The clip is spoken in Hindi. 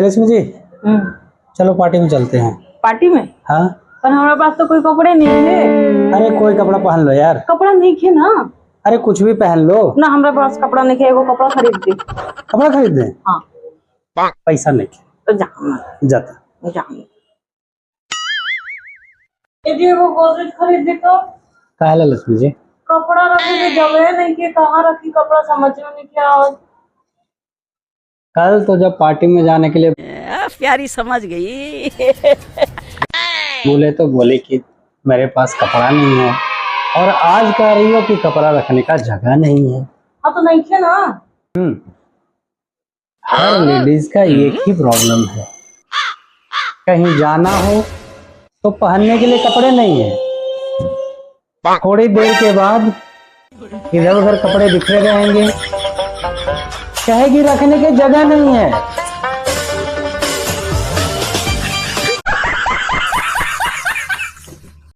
लक्ष्मी जी, चलो पार्टी में चलते हैं। पार्टी में? हाँ, पर हमारे पास तो कोई कपड़े नहीं है। अरे कोई कपड़ा पहन लो यार। कपड़ा नहीं है ना? अरे कुछ भी पहन लो ना, हमारे पास कपड़ा नहीं है। वो कपड़ा खरीद दे। कपड़ा खरीद दें? हाँ। पैसा नहीं तो जाना जाता। जाना यदि वो गोदरेज खरीद दे तो कहा है लक्ष्मी जी? कपड़ा रखने की जगह नहीं कि कहाँ रखी कपड़ा समझ में नहीं क्या। कल तो जब पार्टी में जाने के लिए प्यारी समझ गई। बोले तो बोले कि मेरे पास कपड़ा नहीं है, और आज कह रही हो कि कपड़ा रखने का जगह नहीं है। हाँ तो नहीं है ना। हर लेडीज का एक ही प्रॉब्लम है, कहीं जाना हो तो पहनने के लिए कपड़े नहीं है, थोड़ी देर के बाद इधर उधर कपड़े बिखरे रहेंगे, कहेगी रखने की जगह नहीं है।